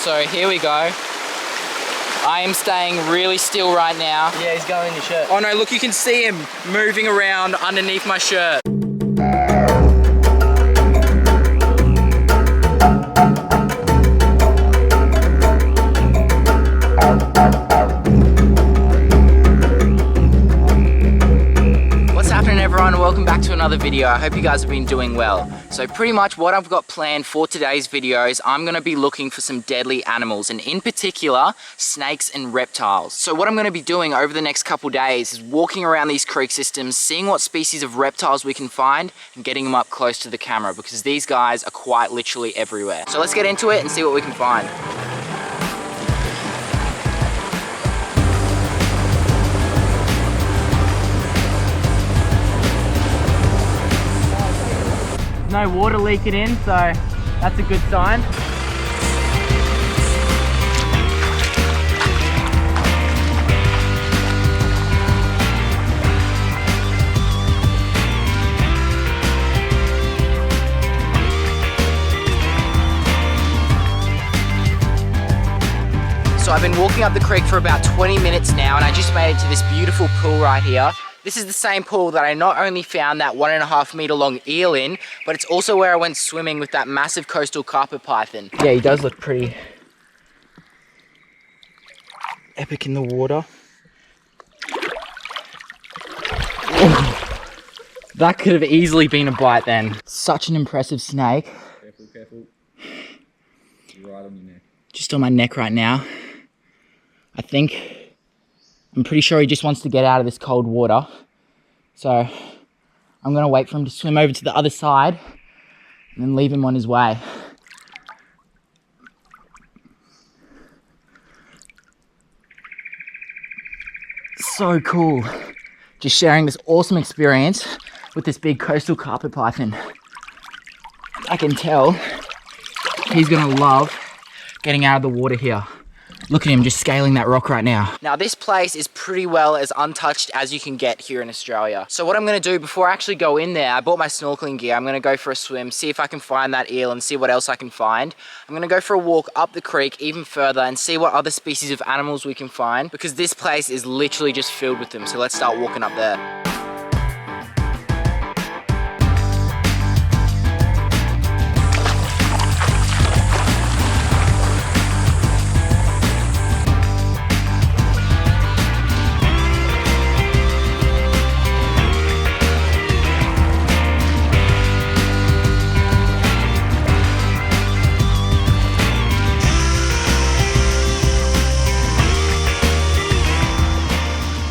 so here we go. I am staying really still right now. Yeah, he's going in the shirt. Oh no, look, you can see him moving around underneath my shirt. Everyone, welcome back to another video. I hope you guys have been doing well. So pretty much what I've got planned for today's video is I'm going to be looking for some deadly animals, and in particular snakes and reptiles. So what I'm going to be doing over the next couple days is walking around these creek systems, seeing what species of reptiles we can find and getting them up close to the camera, because these guys are quite literally everywhere. So let's get into it and see what we can find. No water leaking in, so that's a good sign. So I've been walking up the creek for about 20 minutes now, and I just made it to this beautiful pool right here. This is the same pool that I not only found that 1.5 meter long eel in, but it's also where I went swimming with that massive coastal carpet python. Yeah, he does look pretty epic in the water. That could have easily been a bite then. Such an impressive snake. Careful, careful. Right on your neck. Just on my neck right now. I'm pretty sure he just wants to get out of this cold water. So I'm gonna wait for him to swim over to the other side and then leave him on his way. So cool. Just sharing this awesome experience with this big coastal carpet python. I can tell he's gonna love getting out of the water here. Look at him just scaling that rock right now. Now this place is pretty well as untouched as you can get here in Australia. So what I'm gonna do before I actually go in there, I bought my snorkeling gear. I'm gonna go for a swim, see if I can find that eel and see what else I can find. I'm gonna go for a walk up the creek even further and see what other species of animals we can find, because this place is literally just filled with them. So let's start walking up there.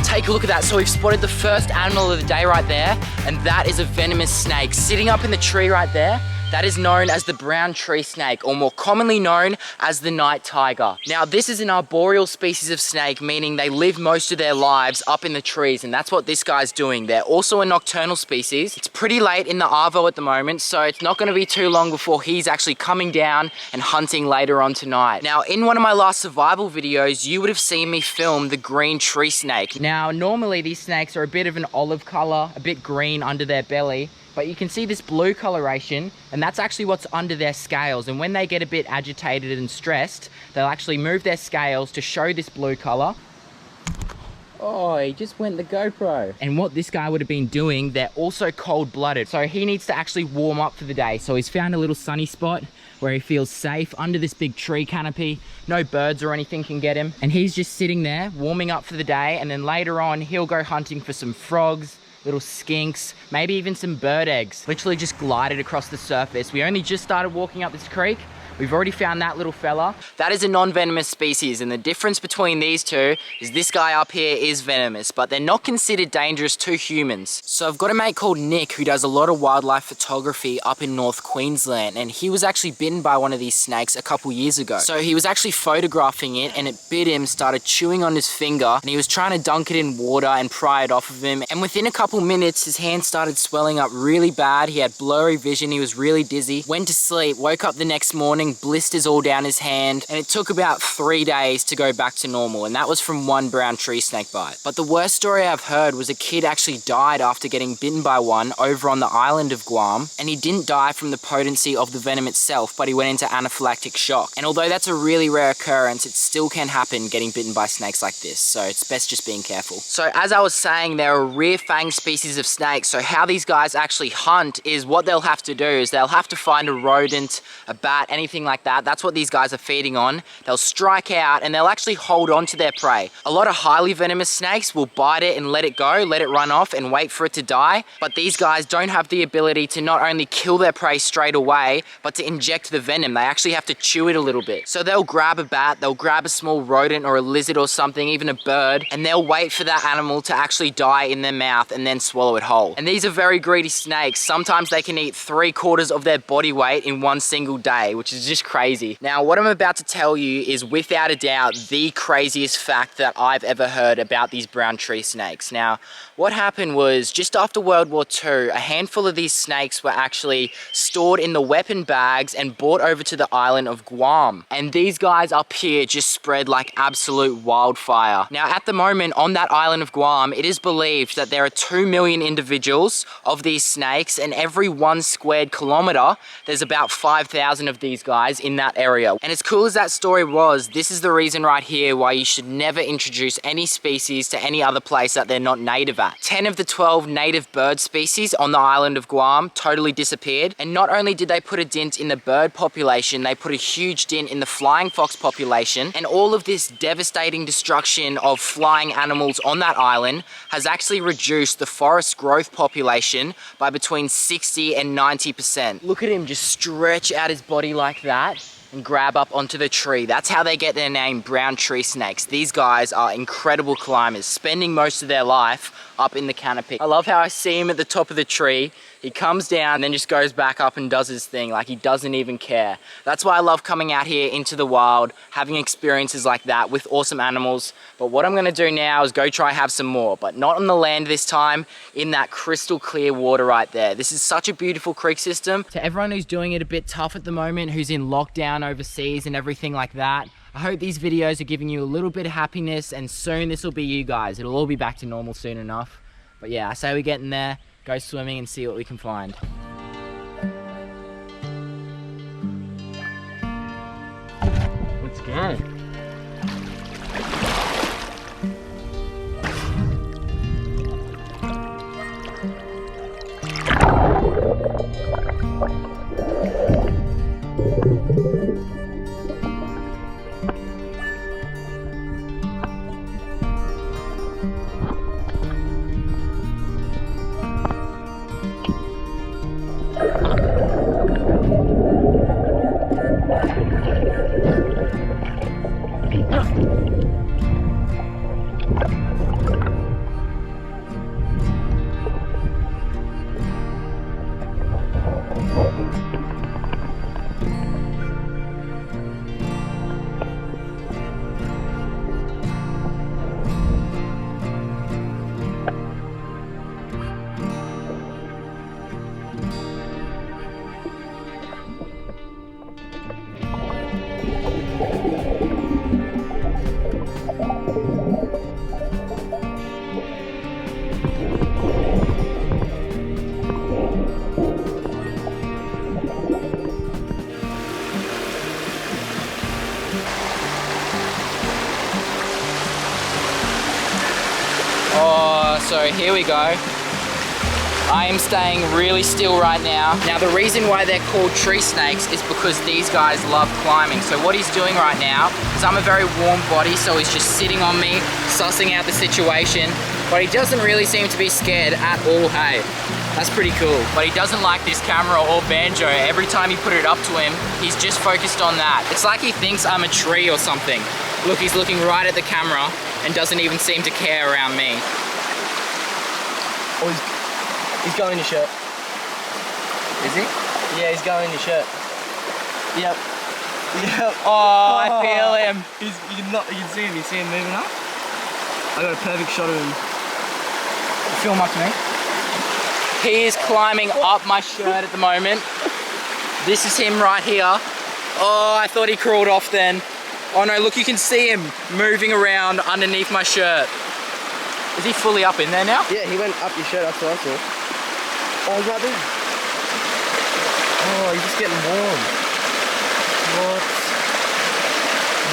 Take a look at that. So we've spotted the first animal of the day right there, and that is a venomous snake sitting up in the tree right there. That is known as the brown tree snake, or more commonly known as the night tiger. Now this is an arboreal species of snake, meaning they live most of their lives up in the trees, and that's what this guy's doing. They're also a nocturnal species. It's pretty late in the arvo at the moment, so it's not going to be too long before he's actually coming down and hunting later on tonight. Now in one of my last survival videos, you would have seen me film the green tree snake. Now normally these snakes are a bit of an olive color, a bit green under their belly, but you can see this blue coloration, and that's actually what's under their scales. And when they get a bit agitated and stressed, they'll actually move their scales to show this blue color. Oh, he just went the GoPro. And what this guy would have been doing, they're also cold-blooded. So he needs to actually warm up for the day. So he's found a little sunny spot where he feels safe under this big tree canopy. No birds or anything can get him. And he's just sitting there, warming up for the day. And then later on, he'll go hunting for some frogs, little skinks, maybe even some bird eggs. Literally just glided across the surface. We only just started walking up this creek. We've already found that little fella. That is a non-venomous species, and the difference between these two is this guy up here is venomous, but they're not considered dangerous to humans. So I've got a mate called Nick who does a lot of wildlife photography up in North Queensland, and he was actually bitten by one of these snakes a couple years ago. So he was actually photographing it, and it bit him, started chewing on his finger, and he was trying to dunk it in water and pry it off of him. And within a couple minutes, his hand started swelling up really bad. He had blurry vision, he was really dizzy, went to sleep, woke up the next morning, getting blisters all down his hand, and it took about 3 days to go back to normal, and that was from one brown tree snake bite. But the worst story I've heard was a kid actually died after getting bitten by one over on the island of Guam, and he didn't die from the potency of the venom itself, but he went into anaphylactic shock. And although that's a really rare occurrence, it still can happen getting bitten by snakes like this, so it's best just being careful. So as I was saying, they're a rear fang species of snakes, so how these guys actually hunt is what they'll have to do is they'll have to find a rodent, a bat, anything like that. That's what these guys are feeding on. They'll strike out and they'll actually hold on to their prey. A lot of highly venomous snakes will bite it and let it go, let it run off and wait for it to die, but these guys don't have the ability to not only kill their prey straight away, but to inject the venom. They actually have to chew it a little bit. So they'll grab a bat, they'll grab a small rodent or a lizard or something, even a bird, and they'll wait for that animal to actually die in their mouth and then swallow it whole. And these are very greedy snakes. Sometimes they can eat 3/4 of their body weight in one single day, which is just crazy. Now, what I'm about to tell you is without a doubt the craziest fact that I've ever heard about these brown tree snakes. Now, what happened was just after World War II, a handful of these snakes were actually stored in the weapon bags and brought over to the island of Guam. And these guys up here just spread like absolute wildfire. Now, at the moment on that island of Guam, it is believed that there are 2 million individuals of these snakes, and every 1 squared kilometer, there's about 5,000 of these guys in that area. And as cool as that story was, this is the reason right here why you should never introduce any species to any other place that they're not native at. 10 of the 12 native bird species on the island of Guam totally disappeared. And not only did they put a dent in the bird population, they put a huge dent in the flying fox population. And all of this devastating destruction of flying animals on that island has actually reduced the forest growth population by between 60 and 90%. Look at him just stretch out his body like that and grab up onto the tree. That's how they get their name, brown tree snakes. These guys are incredible climbers, spending most of their life up in the canopy. I love how I see him at the top of the tree. He comes down and then just goes back up and does his thing, like he doesn't even care. That's why I love coming out here into the wild, having experiences like that with awesome animals. But what I'm gonna do now is go try have some more, but not on the land this time, in that crystal clear water right there. This is such a beautiful creek system. To everyone who's doing it a bit tough at the moment, who's in lockdown overseas and everything like that, I hope these videos are giving you a little bit of happiness, and soon this will be you guys. It'll all be back to normal soon enough. But yeah, I say we get in there, go swimming and see what we can find. Let's go. So here we go. I am staying really still right now. Now the reason why they're called tree snakes is because these guys love climbing. So what he's doing right now is, I'm a very warm body, so he's just sitting on me, sussing out the situation. But he doesn't really seem to be scared at all, hey. That's pretty cool. But he doesn't like this camera or banjo. Every time you put it up to him, he's just focused on that. It's like he thinks I'm a tree or something. Look, he's looking right at the camera and doesn't even seem to care around me. Oh, he's going in your shirt. Is he? Yeah, he's going in your shirt. Yep. Yep. Oh, I feel him. You can see him. You see him moving up? I got a perfect shot of him. Film up to me. He is climbing up my shirt at the moment. This is him right here. Oh, I thought he crawled off then. Oh no, look, you can see him moving around underneath my shirt. Is he fully up in there now? Yeah, he went up your shirt, that's what I saw. Oh, he's right there. Oh, he's just getting warm. What?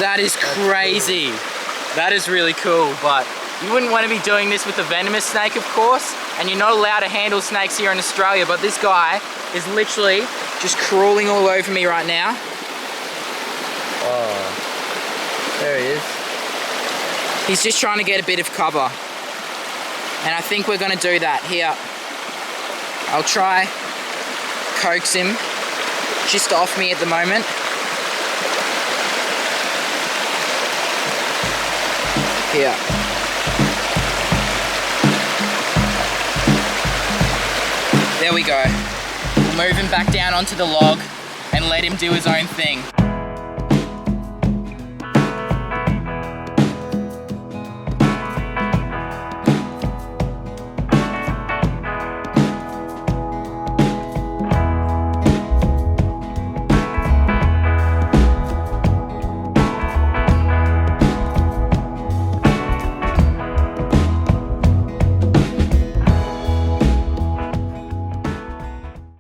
That is crazy. That is really cool, but you wouldn't want to be doing this with a venomous snake, of course, and you're not allowed to handle snakes here in Australia, but this guy is literally just crawling all over me right now. Oh, there he is. He's just trying to get a bit of cover. And I think we're gonna do that here. I'll try coax him just off me at the moment. Here. There we go. We'll move him back down onto the log and let him do his own thing.